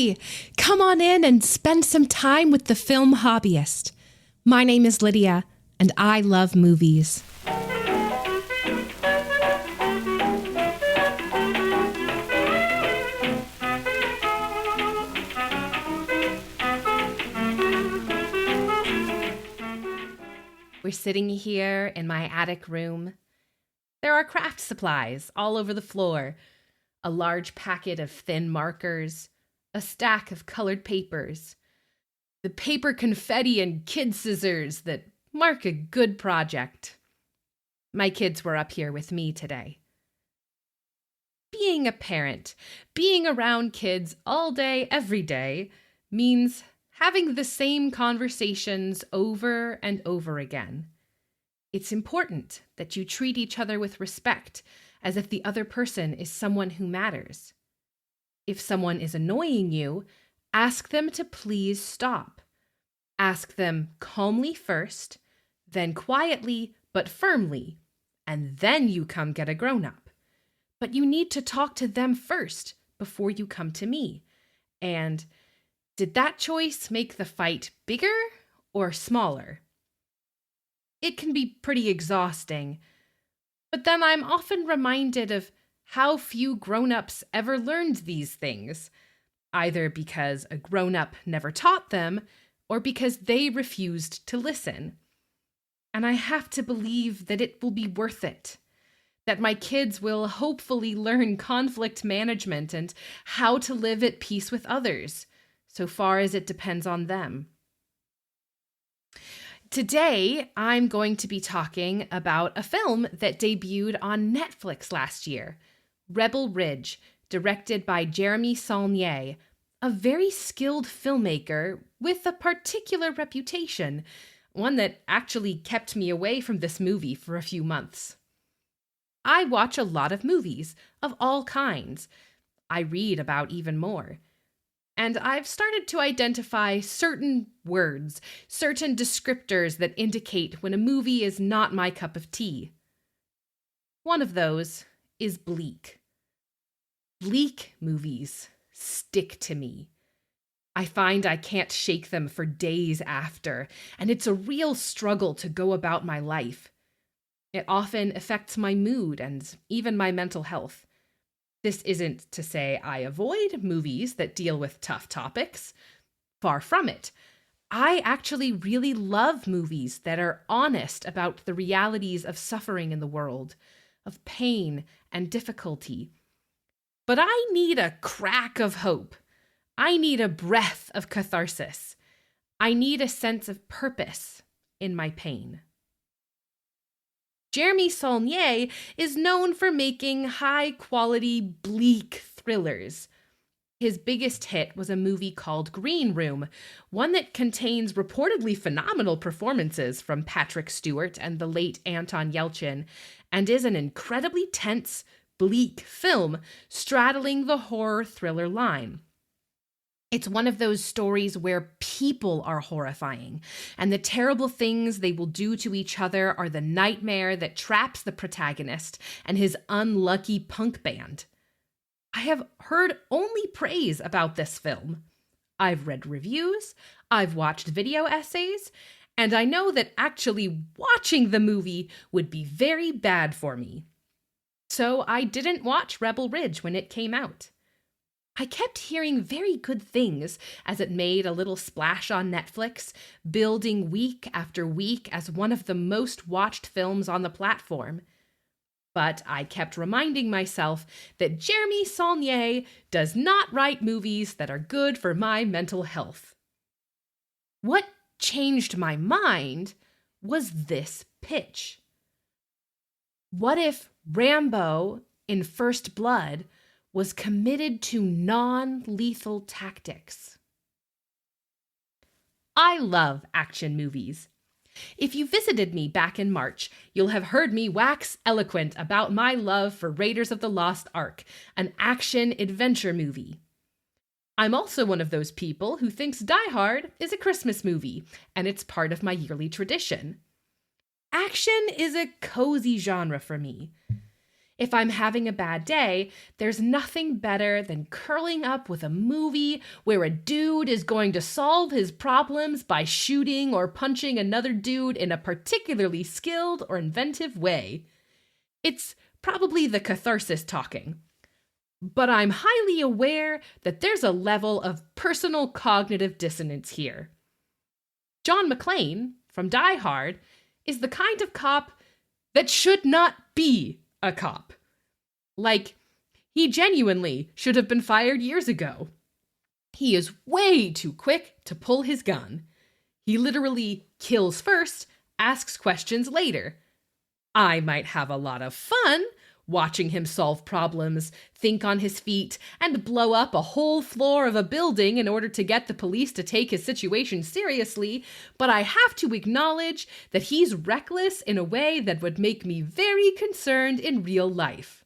Hey, come on in and spend some time with the film hobbyist. My name is Lydia, and I love movies. We're sitting here in my attic room. There are craft supplies all over the floor, a large packet of thin markers, a stack of colored papers, the paper confetti and kid scissors that mark a good project. My kids were up here with me today. Being a parent, being around kids all day, every day, means having the same conversations over and over again. It's important that you treat each other with respect, as if the other person is someone who matters. If someone is annoying you, ask them to please stop. Ask them calmly first, then quietly but firmly, and then you come get a grown-up. But you need to talk to them first before you come to me. And did that choice make the fight bigger or smaller? It can be pretty exhausting, but then I'm often reminded of how few grown-ups ever learned these things, either because a grown-up never taught them or because they refused to listen. And I have to believe that it will be worth it, that my kids will hopefully learn conflict management and how to live at peace with others, so far as it depends on them. Today, I'm going to be talking about a film that debuted on Netflix last year, Rebel Ridge, directed by Jeremy Saulnier, a very skilled filmmaker with a particular reputation, one that actually kept me away from this movie for a few months. I watch a lot of movies of all kinds. I read about even more. And I've started to identify certain words, certain descriptors that indicate when a movie is not my cup of tea. One of those is bleak. Bleak movies stick to me. I find I can't shake them for days after, and it's a real struggle to go about my life. It often affects my mood and even my mental health. This isn't to say I avoid movies that deal with tough topics. Far from it. I actually really love movies that are honest about the realities of suffering in the world, of pain and difficulty. But I need a crack of hope. I need a breath of catharsis. I need a sense of purpose in my pain. Jeremy Saulnier is known for making high-quality, bleak thrillers. His biggest hit was a movie called Green Room, one that contains reportedly phenomenal performances from Patrick Stewart and the late Anton Yelchin, and is an incredibly tense, bleak film straddling the horror-thriller line. It's one of those stories where people are horrifying, and the terrible things they will do to each other are the nightmare that traps the protagonist and his unlucky punk band. I have heard only praise about this film. I've read reviews, I've watched video essays, and I know that actually watching the movie would be very bad for me. So I didn't watch Rebel Ridge when it came out. I kept hearing very good things as it made a little splash on Netflix, building week after week as one of the most watched films on the platform. But I kept reminding myself that Jeremy Saulnier does not write movies that are good for my mental health. What changed my mind was this pitch. What if Rambo in First Blood was committed to non-lethal tactics? I love action movies. If you visited me back in March, you'll have heard me wax eloquent about my love for Raiders of the Lost Ark, an action-adventure movie. I'm also one of those people who thinks Die Hard is a Christmas movie, and it's part of my yearly tradition. Action is a cozy genre for me. If I'm having a bad day, there's nothing better than curling up with a movie where a dude is going to solve his problems by shooting or punching another dude in a particularly skilled or inventive way. It's probably the catharsis talking. But I'm highly aware that there's a level of personal cognitive dissonance here. John McClane, from Die Hard, is the kind of cop that should not be a cop. Like, he genuinely should have been fired years ago. He is way too quick to pull his gun. He literally kills first, asks questions later. I might have a lot of fun watching him solve problems, think on his feet, and blow up a whole floor of a building in order to get the police to take his situation seriously, but I have to acknowledge that he's reckless in a way that would make me very concerned in real life.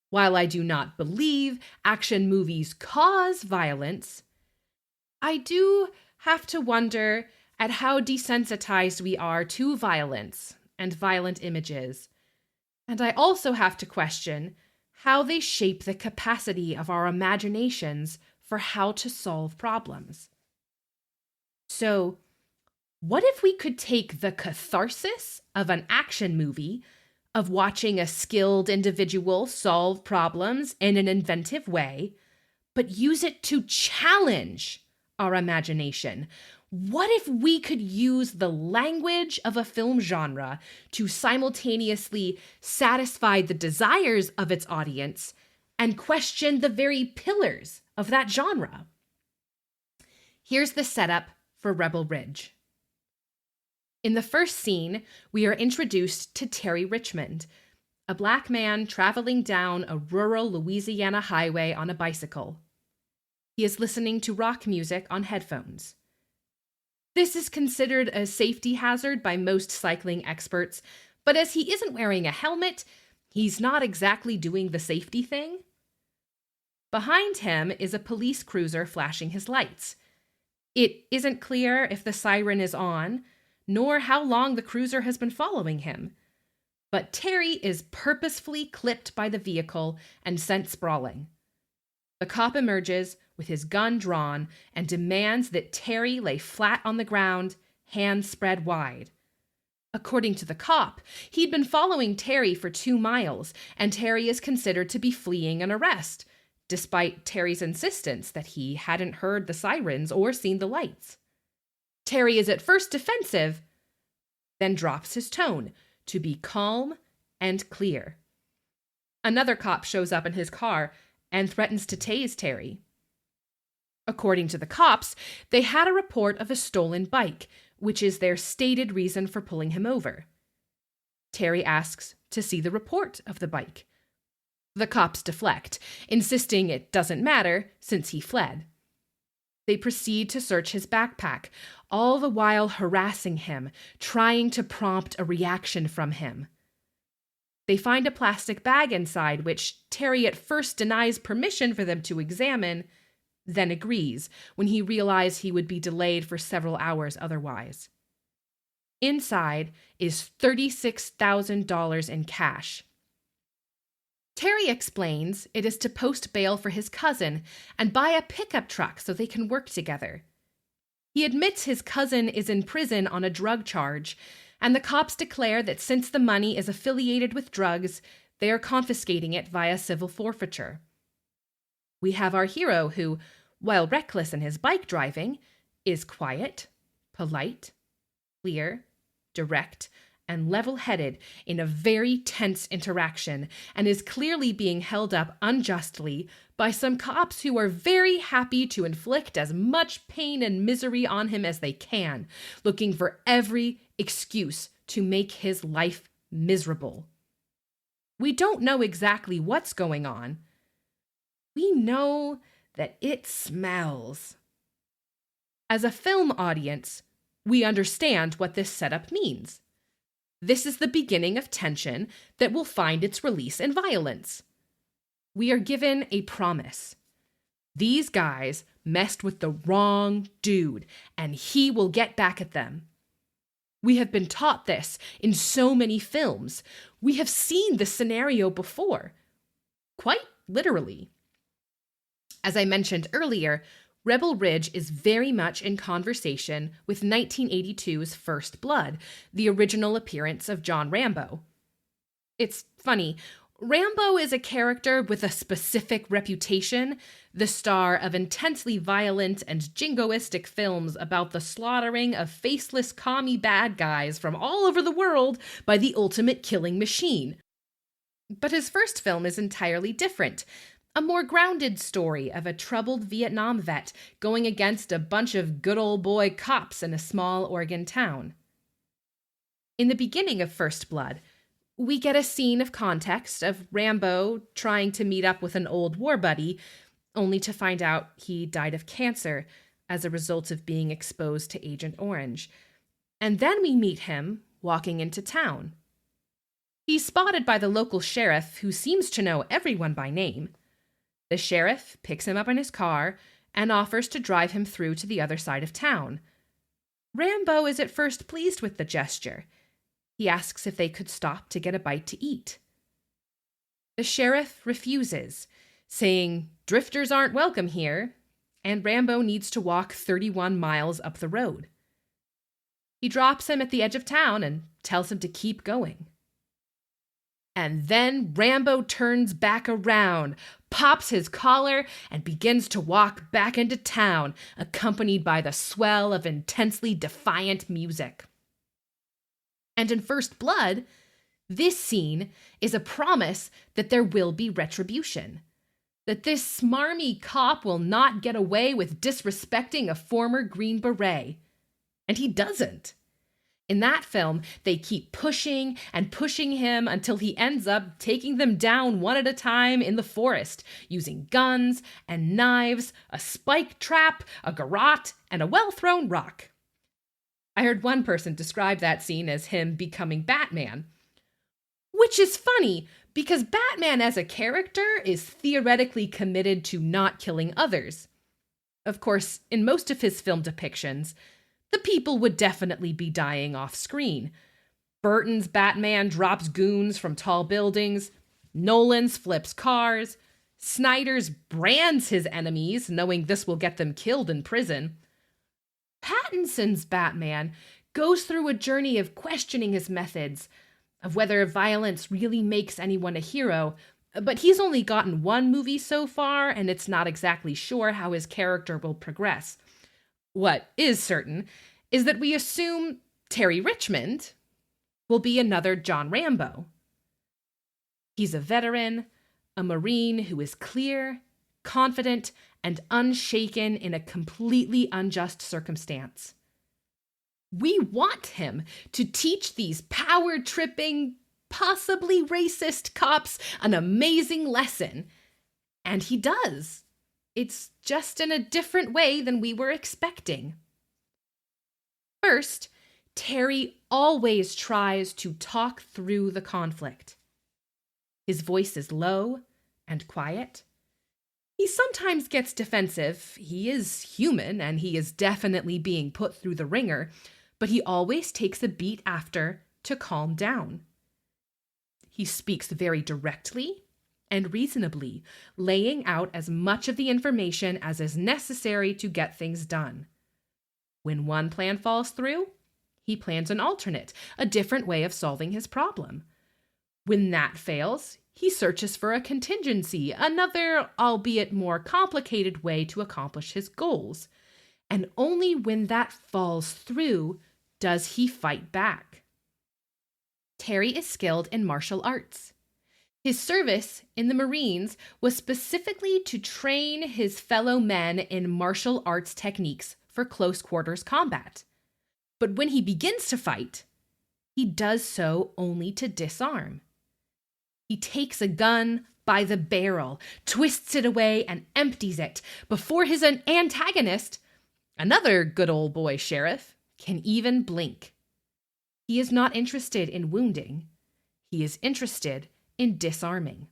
While I do not believe action movies cause violence, I do have to wonder at how desensitized we are to violence and violent images. And I also have to question how they shape the capacity of our imaginations for how to solve problems. So, what if we could take the catharsis of an action movie, of watching a skilled individual solve problems in an inventive way, but use it to challenge our imagination? What if we could use the language of a film genre to simultaneously satisfy the desires of its audience and question the very pillars of that genre? Here's the setup for Rebel Ridge. In the first scene, we are introduced to Terry Richmond, a black man traveling down a rural Louisiana highway on a bicycle. He is listening to rock music on headphones. This is considered a safety hazard by most cycling experts, but as he isn't wearing a helmet, he's not exactly doing the safety thing. Behind him is a police cruiser flashing his lights. It isn't clear if the siren is on, nor how long the cruiser has been following him. But Terry is purposefully clipped by the vehicle and sent sprawling. The cop emerges with his gun drawn and demands that Terry lay flat on the ground, hands spread wide. According to the cop, he'd been following Terry for 2 miles, and Terry is considered to be fleeing an arrest, despite Terry's insistence that he hadn't heard the sirens or seen the lights. Terry is at first defensive, then drops his tone to be calm and clear. Another cop shows up in his car and threatens to tase Terry. According to the cops, they had a report of a stolen bike, which is their stated reason for pulling him over. Terry asks to see the report of the bike. The cops deflect, insisting it doesn't matter since he fled. They proceed to search his backpack, all the while harassing him, trying to prompt a reaction from him. They find a plastic bag inside, which Terry at first denies permission for them to examine, then agrees when he realized he would be delayed for several hours otherwise. Inside is $36,000 in cash. Terry explains it is to post bail for his cousin and buy a pickup truck so they can work together. He admits his cousin is in prison on a drug charge, and the cops declare that since the money is affiliated with drugs, they are confiscating it via civil forfeiture. We have our hero who, while reckless in his bike driving, is quiet, polite, clear, direct, and level-headed in a very tense interaction, and is clearly being held up unjustly by some cops who are very happy to inflict as much pain and misery on him as they can, looking for every excuse to make his life miserable. We don't know exactly what's going on. We know that it smells. As a film audience, we understand what this setup means. This is the beginning of tension that will find its release in violence. We are given a promise. These guys messed with the wrong dude, and he will get back at them. We have been taught this in so many films. We have seen this scenario before. Quite literally. As I mentioned earlier, Rebel Ridge is very much in conversation with 1982's First Blood, the original appearance of John Rambo. It's funny, Rambo is a character with a specific reputation, the star of intensely violent and jingoistic films about the slaughtering of faceless commie bad guys from all over the world by the ultimate killing machine. But his first film is entirely different. A more grounded story of a troubled Vietnam vet going against a bunch of good old boy cops in a small Oregon town. In the beginning of First Blood, we get a scene of context of Rambo trying to meet up with an old war buddy, only to find out he died of cancer as a result of being exposed to Agent Orange. And then we meet him walking into town. He's spotted by the local sheriff, who seems to know everyone by name. The sheriff picks him up in his car and offers to drive him through to the other side of town. Rambo is at first pleased with the gesture. He asks if they could stop to get a bite to eat. The sheriff refuses, saying drifters aren't welcome here, and Rambo needs to walk 31 miles up the road. He drops him at the edge of town and tells him to keep going. And then Rambo turns back around, pops his collar, and begins to walk back into town, accompanied by the swell of intensely defiant music. And in First Blood, this scene is a promise that there will be retribution. That this smarmy cop will not get away with disrespecting a former Green Beret. And he doesn't. In that film, they keep pushing and pushing him until he ends up taking them down one at a time in the forest, using guns and knives, a spike trap, a garrote, and a well-thrown rock. I heard one person describe that scene as him becoming Batman. Which is funny, because Batman as a character is theoretically committed to not killing others. Of course, in most of his film depictions, the people would definitely be dying off screen. Burton's Batman drops goons from tall buildings, Nolan's flips cars, Snyder's brands his enemies, knowing this will get them killed in prison. Pattinson's Batman goes through a journey of questioning his methods, of whether violence really makes anyone a hero, but he's only gotten one movie so far, and it's not exactly sure how his character will progress. What is certain is that we assume Terry Richmond will be another John Rambo. He's a veteran, a Marine who is clear, confident, and unshaken in a completely unjust circumstance. We want him to teach these power-tripping, possibly racist cops an amazing lesson. And he does. It's just in a different way than we were expecting. First, Terry always tries to talk through the conflict. His voice is low and quiet. He sometimes gets defensive. He is human, and he is definitely being put through the ringer, but he always takes a beat after to calm down. He speaks very directly and reasonably, laying out as much of the information as is necessary to get things done. When one plan falls through, he plans an alternate, a different way of solving his problem. When that fails, he searches for a contingency, another, albeit more complicated way to accomplish his goals. And only when that falls through does he fight back. Terry is skilled in martial arts. His service in the Marines was specifically to train his fellow men in martial arts techniques for close quarters combat. But when he begins to fight, he does so only to disarm. He takes a gun by the barrel, twists it away, and empties it before his antagonist, another good old boy sheriff, can even blink. He is not interested in wounding. He is interested in disarming.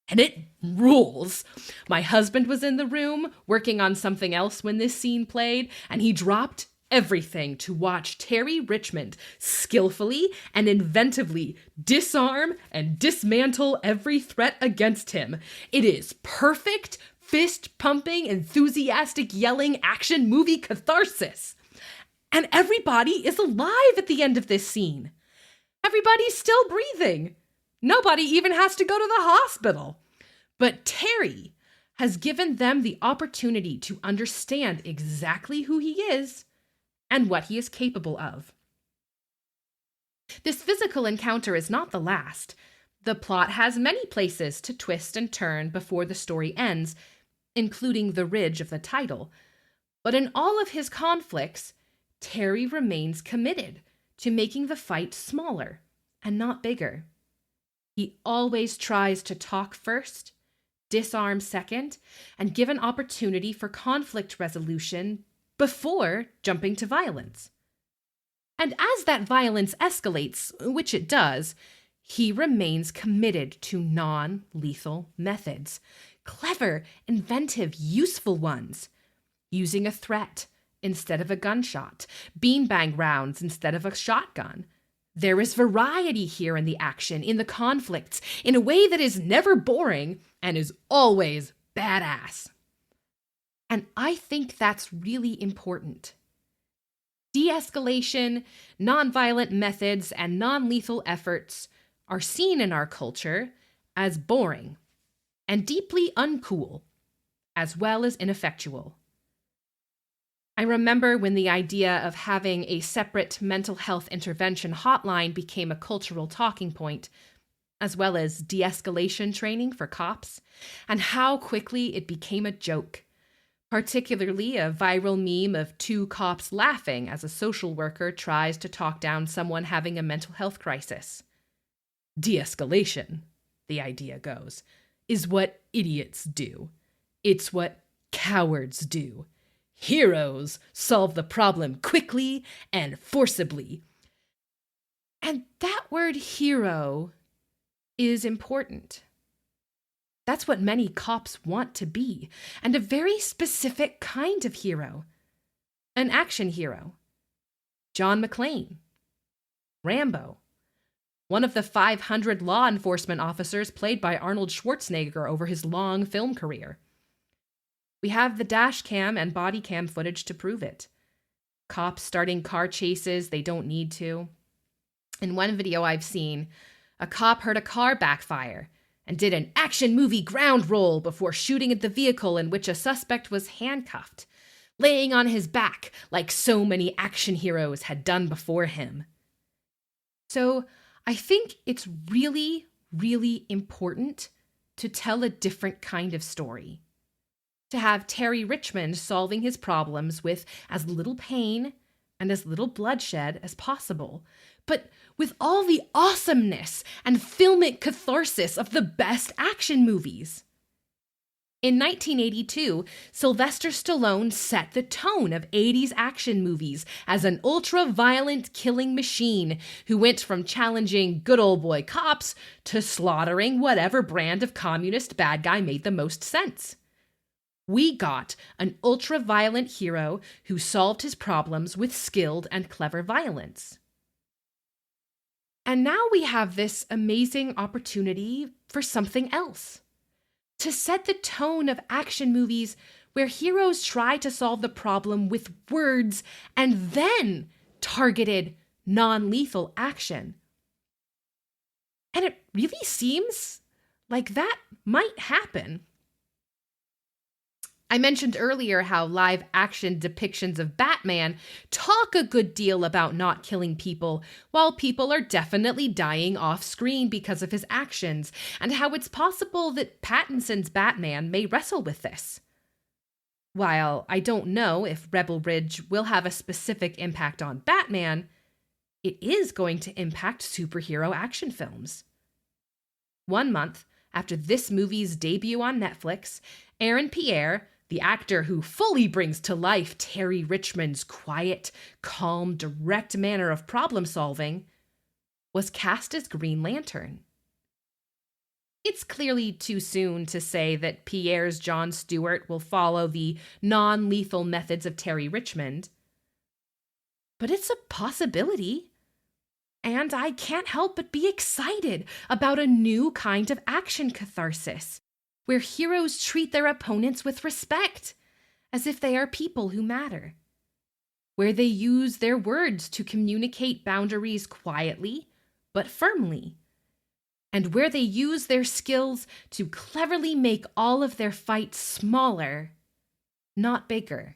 And it rules. My husband was in the room working on something else when this scene played, and he dropped everything to watch Terry Richmond skillfully and inventively disarm and dismantle every threat against him. It is perfect, fist-pumping, enthusiastic yelling action movie catharsis. And everybody is alive at the end of this scene. Everybody's still breathing. Nobody even has to go to the hospital. But Terry has given them the opportunity to understand exactly who he is and what he is capable of. This physical encounter is not the last. The plot has many places to twist and turn before the story ends, including the ridge of the title. But in all of his conflicts, Terry remains committed to making the fight smaller and not bigger. He always tries to talk first, disarm second, and give an opportunity for conflict resolution before jumping to violence. And as that violence escalates, which it does, he remains committed to non-lethal methods. Clever, inventive, useful ones. Using a threat instead of a gunshot. Beanbag rounds instead of a shotgun. There is variety here in the action, in the conflicts, in a way that is never boring and is always badass. And I think that's really important. De-escalation, nonviolent methods, and non-lethal efforts are seen in our culture as boring and deeply uncool, as well as ineffectual. I remember when the idea of having a separate mental health intervention hotline became a cultural talking point, as well as de-escalation training for cops, and how quickly it became a joke, particularly a viral meme of two cops laughing as a social worker tries to talk down someone having a mental health crisis. De-escalation, the idea goes, is what idiots do. It's what cowards do. Heroes solve the problem quickly and forcibly. And that word hero is important. That's what many cops want to be, and a very specific kind of hero. An action hero. John McClane. Rambo. One of the 500 law enforcement officers played by Arnold Schwarzenegger over his long film career. We have the dash cam and body cam footage to prove it. Cops starting car chases they don't need to. In one video I've seen, a cop heard a car backfire and did an action movie ground roll before shooting at the vehicle in which a suspect was handcuffed, laying on his back like so many action heroes had done before him. So I think it's really, really important to tell a different kind of story. To have Terry Richmond solving his problems with as little pain and as little bloodshed as possible, but with all the awesomeness and filmic catharsis of the best action movies. In 1982, Sylvester Stallone set the tone of 80s action movies as an ultra-violent killing machine who went from challenging good old boy cops to slaughtering whatever brand of communist bad guy made the most sense. We got an ultra-violent hero who solved his problems with skilled and clever violence. And now we have this amazing opportunity for something else. To set the tone of action movies where heroes try to solve the problem with words and then targeted, non-lethal action. And it really seems like that might happen. I mentioned earlier how live-action depictions of Batman talk a good deal about not killing people, while people are definitely dying off-screen because of his actions, and how it's possible that Pattinson's Batman may wrestle with this. While I don't know if Rebel Ridge will have a specific impact on Batman, it is going to impact superhero action films. 1 month after this movie's debut on Netflix, Aaron Pierre, the actor who fully brings to life Terry Richmond's quiet, calm, direct manner of problem-solving, was cast as Green Lantern. It's clearly too soon to say that Pierre's Jon Stewart will follow the non-lethal methods of Terry Richmond, but it's a possibility. And I can't help but be excited about a new kind of action catharsis, where heroes treat their opponents with respect, as if they are people who matter, where they use their words to communicate boundaries quietly but firmly, and where they use their skills to cleverly make all of their fights smaller, not bigger.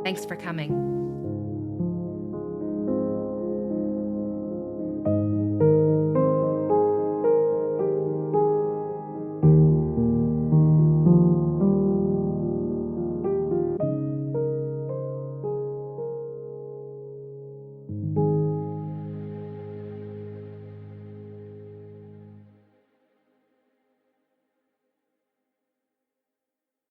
Thanks for coming.